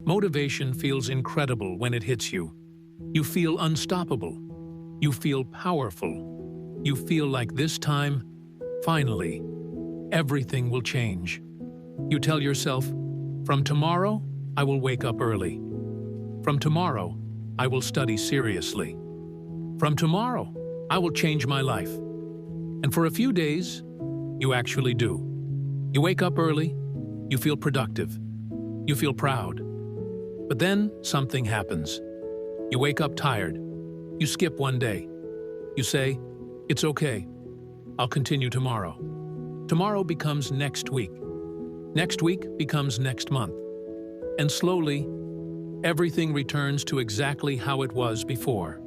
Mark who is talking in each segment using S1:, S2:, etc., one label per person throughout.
S1: Motivation feels incredible when it hits you. You feel unstoppable. You feel powerful. You feel like this time, finally, everything will change. You tell yourself, from tomorrow, I will wake up early. From tomorrow, I will study seriously. From tomorrow, I will change my life. And for a few days, you actually do. You wake up early, you feel productive, you feel proud. But then something happens. You wake up tired. You skip one day. You say, it's okay. I'll continue tomorrow. Tomorrow becomes next week. Next week becomes next month. And slowly, everything returns to exactly how it was before.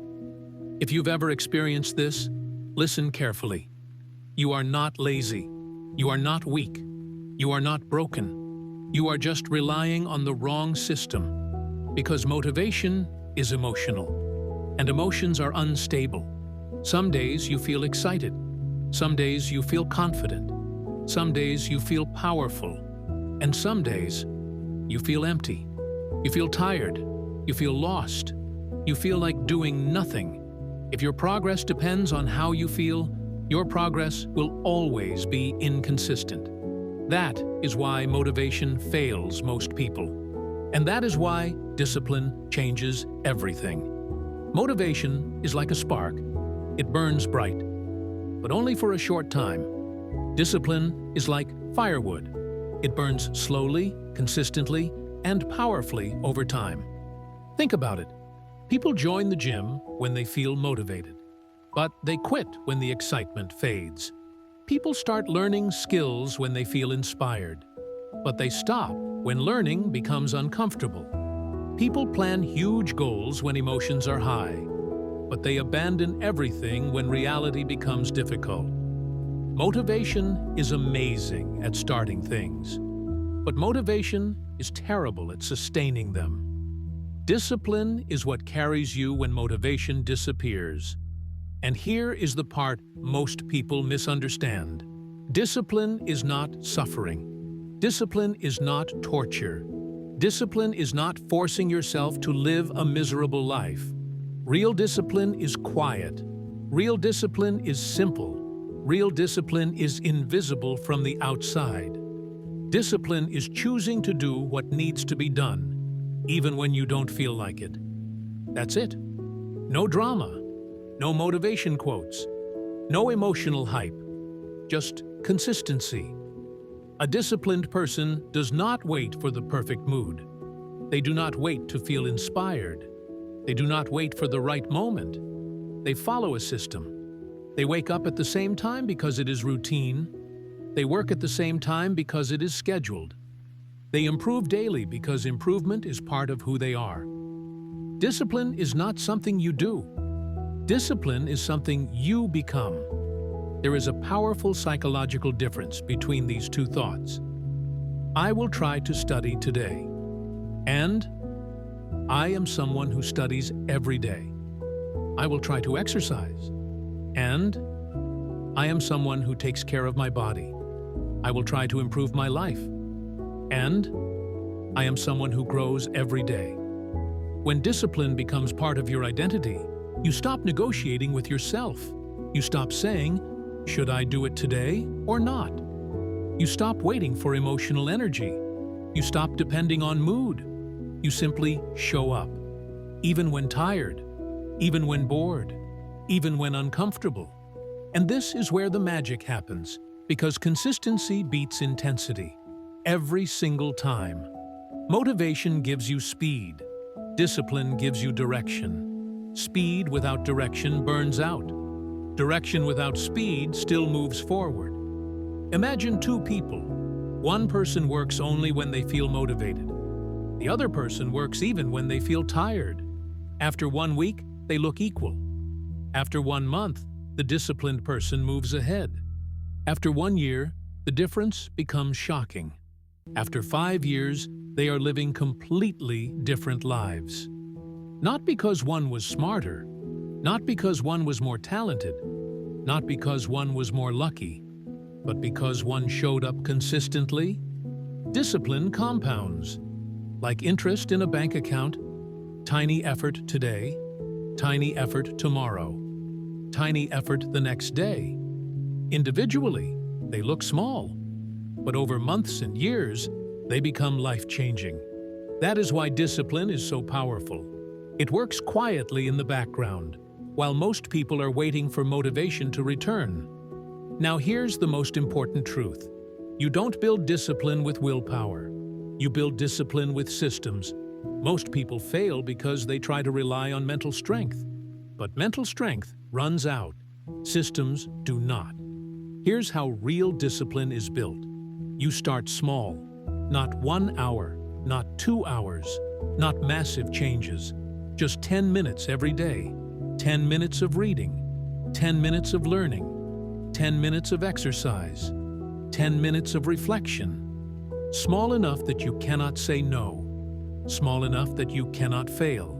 S1: If you've ever experienced this, listen carefully. You are not lazy. You are not weak. You are not broken. You are just relying on the wrong system. Because motivation is emotional, and emotions are unstable. Some days you feel excited. Some days you feel confident. Some days you feel powerful. And some days you feel empty. You feel tired. You feel lost. You feel like doing nothing. If your progress depends on how you feel, your progress will always be inconsistent. That is why motivation fails most people. And that is why discipline changes everything. Motivation is like a spark. It burns bright, but only for a short time. Discipline is like firewood. It burns slowly, consistently, and powerfully over time. Think about it. People join the gym when they feel motivated, but they quit when the excitement fades. People start learning skills when they feel inspired, but they stop when learning becomes uncomfortable. People plan huge goals when emotions are high, but they abandon everything when reality becomes difficult. Motivation is amazing at starting things, but motivation is terrible at sustaining them. Discipline is what carries you when motivation disappears. And here is the part most people misunderstand. Discipline is not suffering. Discipline is not torture. Discipline is not forcing yourself to live a miserable life. Real discipline is quiet. Real discipline is simple. Real discipline is invisible from the outside. Discipline is choosing to do what needs to be done, even when you don't feel like it. That's it. No drama. No motivation quotes. No emotional hype. Just consistency. A disciplined person does not wait for the perfect mood. They do not wait to feel inspired. They do not wait for the right moment. They follow a system. They wake up at the same time because it is routine. They work at the same time because it is scheduled. They improve daily because improvement is part of who they are. Discipline is not something you do. Discipline is something you become. There is a powerful psychological difference between these two thoughts. I will try to study today. And I am someone who studies every day. I will try to exercise. And I am someone who takes care of my body. I will try to improve my life. And I am someone who grows every day. When discipline becomes part of your identity, you stop negotiating with yourself. You stop saying, should I do it today or not? You stop waiting for emotional energy. You stop depending on mood. You simply show up, even when tired, even when bored, even when uncomfortable. And this is where the magic happens, because consistency beats intensity. Every single time. Motivation gives you speed. Discipline gives you direction. Speed without direction burns out. Direction without speed still moves forward. Imagine two people. One person works only when they feel motivated. The other person works even when they feel tired. After 1 week, they look equal. After 1 month, the disciplined person moves ahead. After 1 year, the difference becomes shocking. After 5 years, they are living completely different lives. Not because one was smarter, not because one was more talented, not because one was more lucky, but because one showed up consistently. Discipline compounds. like interest in a bank account, tiny effort today, tiny effort tomorrow, tiny effort the next day. Individually, they look small, but over months and years, they become life-changing. That is why discipline is so powerful. It works quietly in the background, while most people are waiting for motivation to return. Now here's the most important truth. You don't build discipline with willpower. You build discipline with systems. Most people fail because they try to rely on mental strength. But mental strength runs out. Systems do not. Here's how real discipline is built. You start small. Not 1 hour, not 2 hours, not massive changes. Just 10 minutes every day. 10 minutes of reading. 10 minutes of learning. 10 minutes of exercise. 10 minutes of reflection. Small enough that you cannot say no. Small enough that you cannot fail.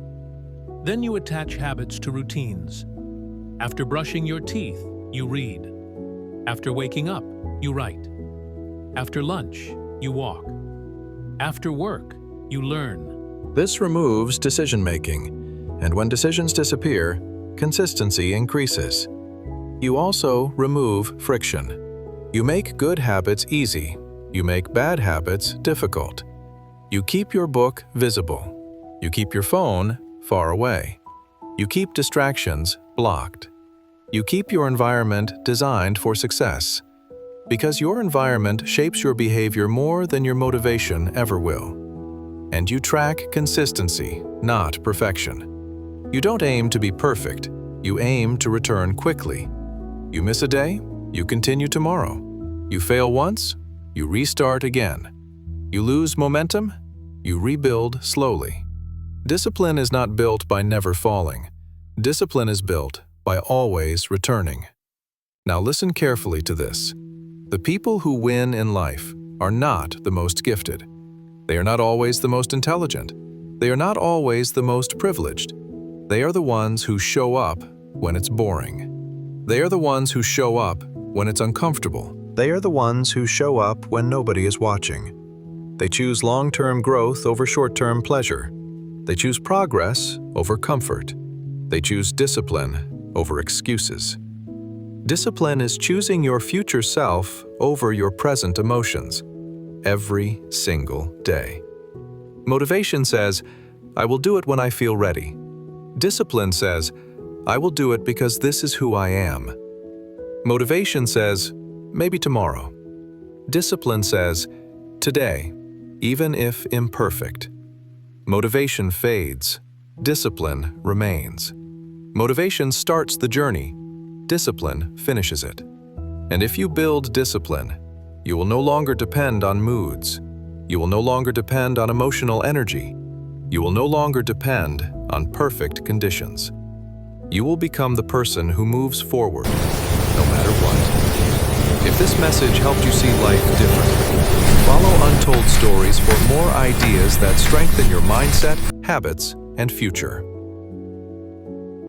S1: Then you attach habits to routines. After brushing your teeth, you read. After waking up, you write. After lunch, you walk. After work, you learn.
S2: This removes decision-making, and when decisions disappear, consistency increases. You also remove friction. You make good habits easy. You make bad habits difficult. You keep your book visible. You keep your phone far away. You keep distractions blocked. You keep your environment designed for success, because your environment shapes your behavior more than your motivation ever will. And you track consistency, not perfection. You don't aim to be perfect. You aim to return quickly. You miss a day, you continue tomorrow. You fail once, you restart again. You lose momentum, you rebuild slowly. Discipline is not built by never falling. Discipline is built by always returning. Now listen carefully to this. The people who win in life are not the most gifted. They are not always the most intelligent. They are not always the most privileged. They are the ones who show up when it's boring. They are the ones who show up when it's uncomfortable. They are the ones who show up when nobody is watching. They choose long-term growth over short-term pleasure. They choose progress over comfort. They choose discipline over excuses. Discipline is choosing your future self over your present emotions every single day. Motivation says, I will do it when I feel ready. Discipline says, I will do it because this is who I am. Motivation says, maybe tomorrow. Discipline says, today, even if imperfect. Motivation fades. Discipline remains. Motivation starts the journey. Discipline finishes it. And if you build discipline, you will no longer depend on moods. You will no longer depend on emotional energy. You will no longer depend on perfect conditions. You will become the person who moves forward, no matter what. If this message helped you see life differently, follow Untold Stories for more ideas that strengthen your mindset, habits, and future.